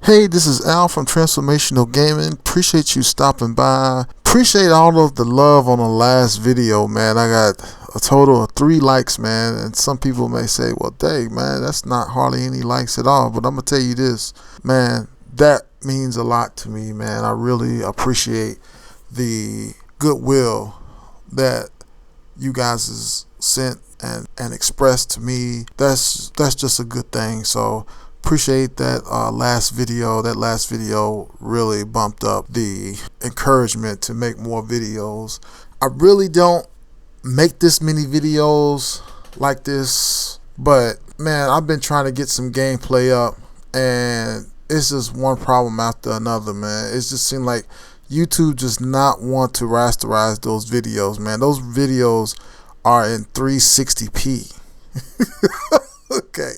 Hey, this is Al from Transformational Gaming. Appreciate you stopping by. Appreciate all of the love on the last video, man. I got a total of 3 likes, man. And some people may say, well, dang, man, that's not hardly any likes at all. But I'm going to tell you this, man, that means a lot to me, man. I really appreciate the goodwill that you guys has sent and expressed to me. That's just a good thing. So appreciate that last video. That last video really bumped up the encouragement to make more videos. I really don't make this many videos like this, but man, I've been trying to get some gameplay up, and it's just one problem after another, man. It just seemed like YouTube does not want to rasterize those videos, man. Those videos are in 360p. Okay.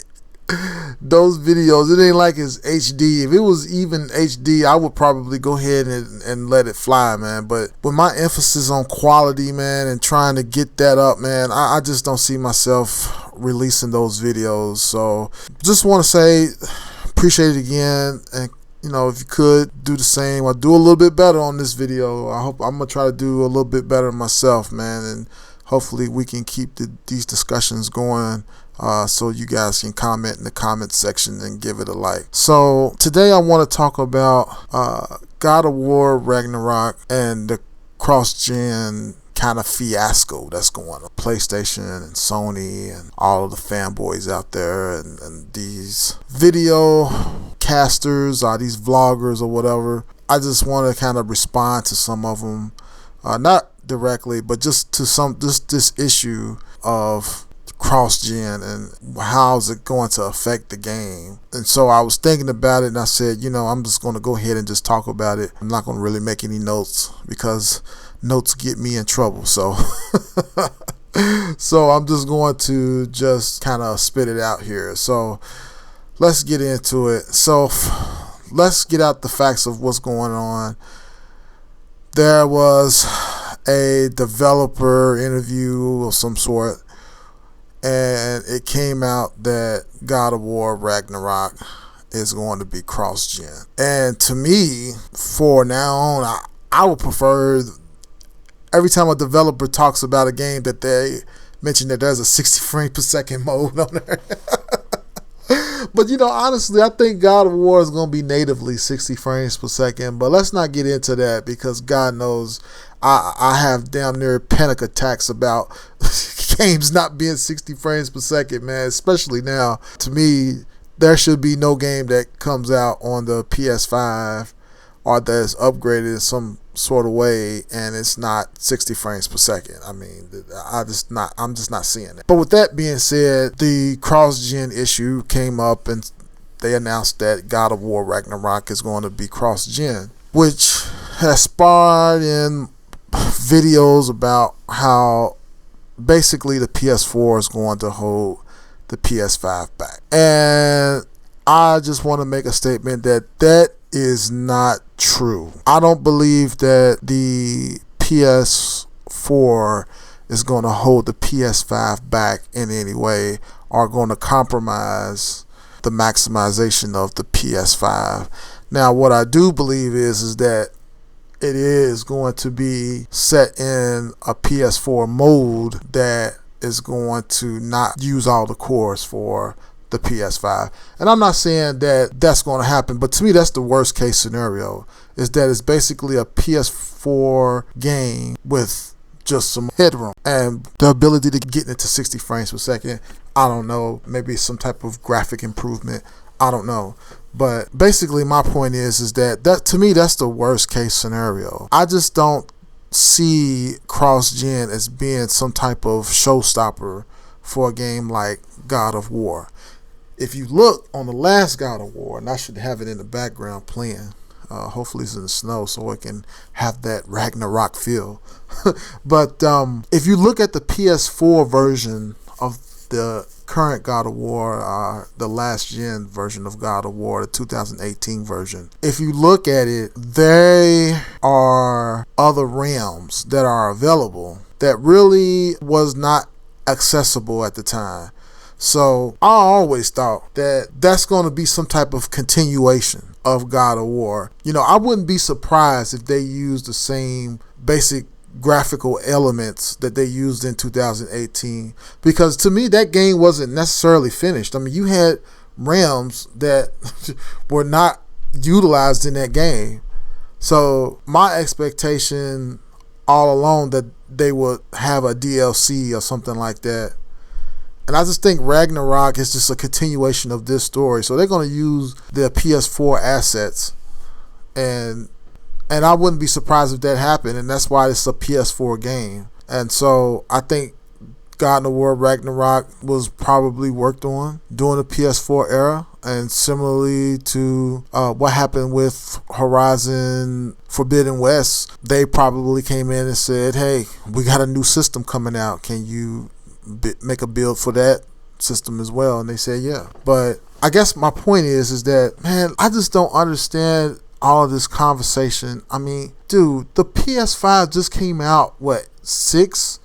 Those videos, it ain't like it's HD. If it was even HD, I would probably go ahead and let it fly, man. But with my emphasis on quality, man, and trying to get that up, man, I just don't see myself releasing those videos. So just want to say appreciate it again, and you know, if you could do the same or do a little bit better on this video. I'm gonna try to do a little bit better myself, man, and hopefully we can keep these discussions going, so you guys can comment in the comment section and give it a like. So today I want to talk about God of War Ragnarok and the cross-gen kind of fiasco that's going on. PlayStation and Sony and all of the fanboys out there, and these video casters or these vloggers or whatever. I just want to kind of respond to some of them, not directly, but just to this issue of cross-gen and how's it going to affect the game. And so I was thinking about it, and I said, you know, I'm just going to go ahead and just talk about it. I'm not going to really make any notes because notes get me in trouble. So so I'm just going to just kind of spit it out here. So let's get into it. So let's get out the facts of what's going on. There was a developer interview of some sort, and it came out that God of War Ragnarok is going to be cross-gen. And to me, for now on, I would prefer every time a developer talks about a game that they mention that there's a 60 frames per second mode on there. But, you know, honestly, I think God of War is going to be natively 60 frames per second. But let's not get into that, because God knows I have damn near panic attacks about games not being 60 frames per second, man. Especially now. To me, there should be no game that comes out on the PS5 or that's upgraded in some sort of way and it's not 60 frames per second. I mean, I'm just not seeing it. But with that being said, the cross-gen issue came up, and they announced that God of War Ragnarok is going to be cross-gen, which has spawned in videos about how basically the PS4 is going to hold the PS5 back. And I just want to make a statement that is not true. I don't believe that the PS4 is going to hold the PS5 back in any way or going to compromise the maximization of the PS5. Now, what I do believe is that it is going to be set in a PS4 mode that is going to not use all the cores for the PS5. And I'm not saying that that's going to happen, but to me that's the worst case scenario, is that it's basically a PS4 game with just some headroom and the ability to get into 60 frames per second. I don't know, maybe some type of graphic improvement, I don't know. But basically my point is that to me that's the worst case scenario. I just don't see cross-gen as being some type of showstopper for a game like God of War. If you look on the last God of War, and I should have it in the background playing, hopefully it's in the snow so it can have that Ragnarok feel. But if you look at the PS4 version of the current God of War, the last gen version of God of War, the 2018 version, if you look at it, there are other realms that are available that really was not accessible at the time. So I always thought that that's going to be some type of continuation of God of War. I wouldn't be surprised if they used the same basic graphical elements that they used in 2018, because to me that game wasn't necessarily finished. I mean, you had realms that were not utilized in that game. So my expectation all along that they would have a DLC or something like that. And I just think Ragnarok is just a continuation of this story. So they're going to use their PS4 assets. And I wouldn't be surprised if that happened. And that's why it's a PS4 game. And so I think God of War Ragnarok was probably worked on during the PS4 era. And similarly to what happened with Horizon Forbidden West, they probably came in and said, hey, we got a new system coming out. Can you make a build for that system as well? And they said, yeah. But I guess my point is that, man, I just don't understand all of this conversation. I mean, dude, the PS5 just came out, what, six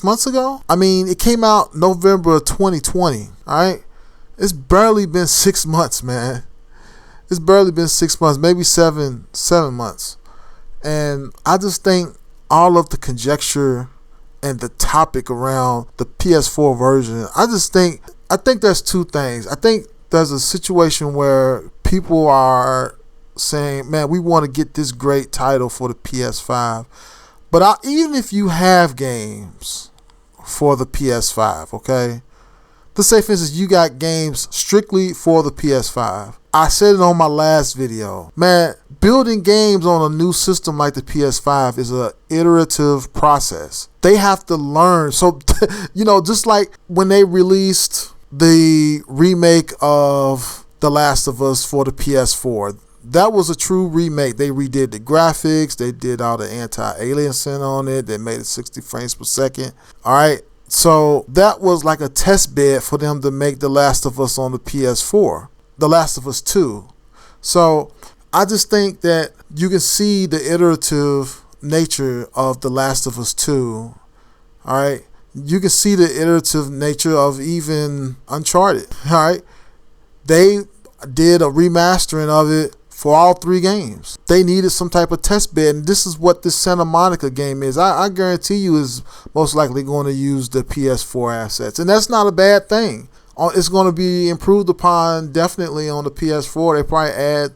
months ago? I mean, it came out November of 2020, all right? It's barely been 6 months, man. It's barely been 6 months, maybe seven months. And I just think all of the conjecture and the topic around the PS4 version, I think there's two things. I think there's a situation where people are saying, man, we want to get this great title for the PS5. But even if you have games for the PS5, okay? Let's say, for instance, you got games strictly for the PS5. I said it on my last video. Man, building games on a new system like the PS5 is an iterative process. They have to learn. So, just like when they released the remake of The Last of Us for the PS4, that was a true remake. They redid the graphics. They did all the anti-aliasing on it. They made it 60 frames per second. All right. So that was like a test bed for them to make The Last of Us on the PS4. The Last of Us 2. So I just think that you can see the iterative nature of The Last of Us 2. All right. You can see the iterative nature of even Uncharted. All right. They did a remastering of it for all three games. They needed some type of test bed, and this is what this Santa Monica game is. I guarantee you is most likely going to use the PS4 assets, and that's not a bad thing. It's going to be improved upon definitely on the PS4. They probably add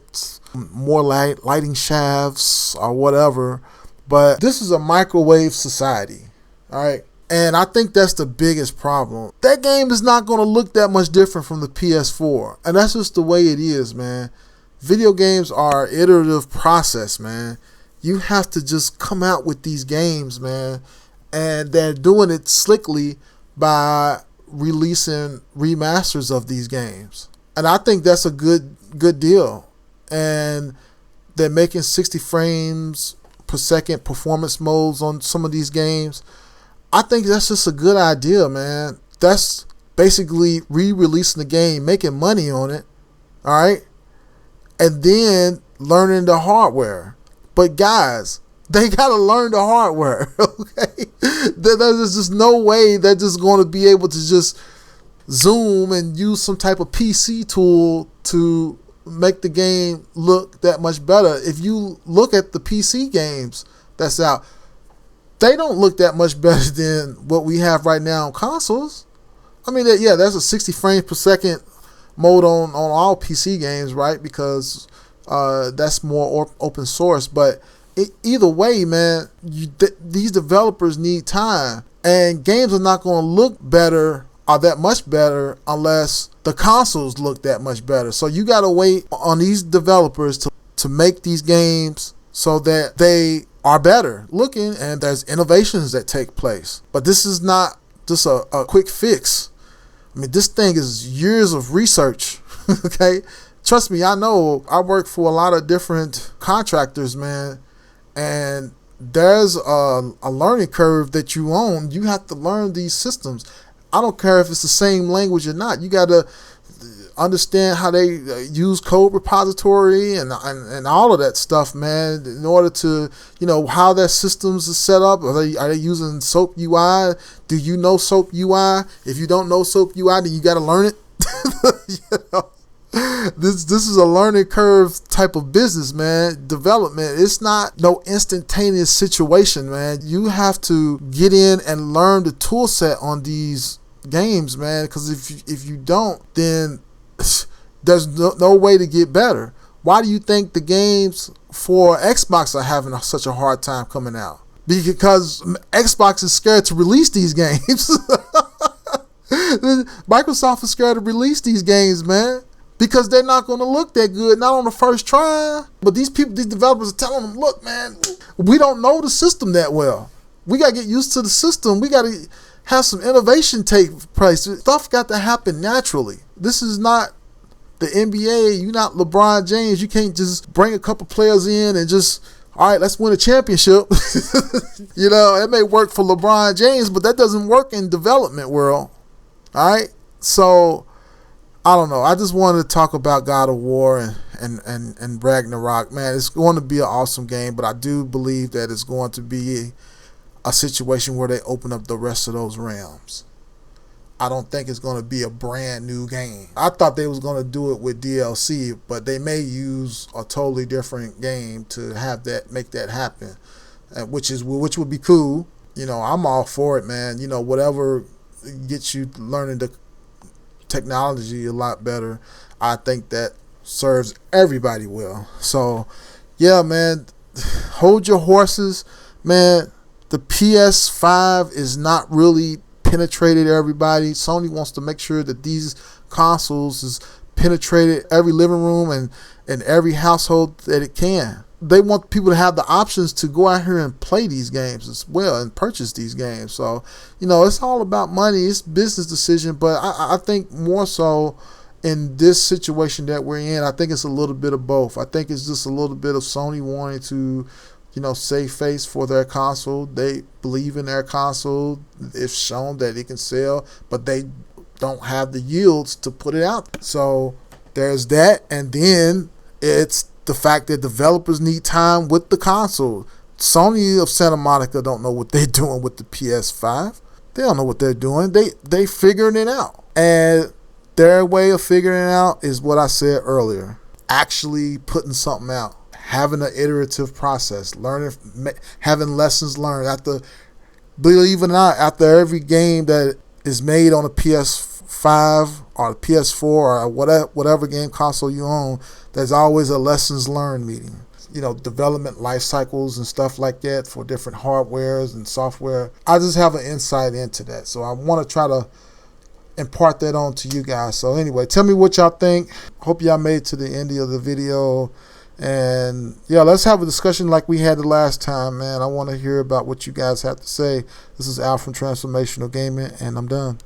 more lighting shafts or whatever, but this is a microwave society, all right? And I think that's the biggest problem. That game is not going to look that much different from the PS4, and that's just the way it is, man. Video games are an iterative process, man. You have to just come out with these games, man. And they're doing it slickly by releasing remasters of these games. And I think that's a good deal. And they're making 60 frames per second performance modes on some of these games. I think that's just a good idea, man. That's basically re-releasing the game, making money on it. All right? And then learning the hardware. But guys, they got to learn the hardware, okay? There's just no way they're just going to be able to just zoom and use some type of PC tool to make the game look that much better. If you look at the PC games that's out, they don't look that much better than what we have right now on consoles. I mean, yeah, there's a 60 frames per second mode on all PC games, right? Because that's more open source. But either way, man, these developers need time, and games are not going to look better or that much better unless the consoles look that much better. So you got to wait on these developers to make these games so that they are better looking, and there's innovations that take place. But this is not just a quick fix. I mean, this thing is years of research, okay? Trust me, I know. I work for a lot of different contractors, man, and there's a learning curve that you own. You have to learn these systems. I don't care if it's the same language or not. You got to understand how they use code repository and all of that stuff, man, in order to, how their systems are set up. Are they using SOAP UI? Do you know SOAP UI? If you don't know SOAP UI, then you got to learn it. This is a learning curve type of business, man. Development, it's not no instantaneous situation, man. You have to get in and learn the tool set on these games, man, because if you don't, then there's no way to get better. Why do you think the games for Xbox are having such a hard time coming out? Because Xbox is scared to release these games. Microsoft is scared to release these games, man, because they're not going to look that good, not on the first try. But these developers are telling them, look, man, we don't know the system that well. We got to get used to the system. We got to have some innovation take place. Stuff got to happen naturally. This is not the NBA. You're not LeBron James. You can't just bring a couple players in and just, all right, let's win a championship. It may work for LeBron James, but that doesn't work in development world. All right, so I don't know. I just wanted to talk about God of War and Ragnarok. Man, it's going to be an awesome game, but I do believe that it's going to be a situation where they open up the rest of those realms. I don't think it's going to be a brand new game. I thought they was going to do it with DLC, but they may use a totally different game to make that happen, which would be cool. I'm all for it, man. Whatever gets you learning the technology a lot better, I think that serves everybody well. So yeah, man, hold your horses, man. The PS5 is not really penetrated everybody. Sony wants to make sure that these consoles is penetrated every living room and every household that it can. They want people to have the options to go out here and play these games as well and purchase these games. So, it's all about money. It's business decision. But I think more so in this situation that we're in, I think it's a little bit of both. I think it's just a little bit of Sony wanting to, save face for their console. They believe in their console. It's shown that it can sell, but they don't have the yields to put it out. So there's that. And then it's the fact that developers need time with the console. Sony of Santa Monica don't know what they're doing with the PS5. They don't know what they're doing. They figuring it out. And their way of figuring it out is what I said earlier. Actually putting something out. Having an iterative process. Learning, having lessons learned. Believe it or not, after every game that is made on a PS5 or a PS4 or whatever game console you own, there's always a lessons learned meeting. Development life cycles and stuff like that for different hardwares and software. I just have an insight into that. So I want to try to impart that on to you guys. So anyway, tell me what y'all think. Hope y'all made it to the end of the video. And yeah, let's have a discussion like we had the last time, man. I want to hear about what you guys have to say. This is Al from Transformational Gaming, and I'm done.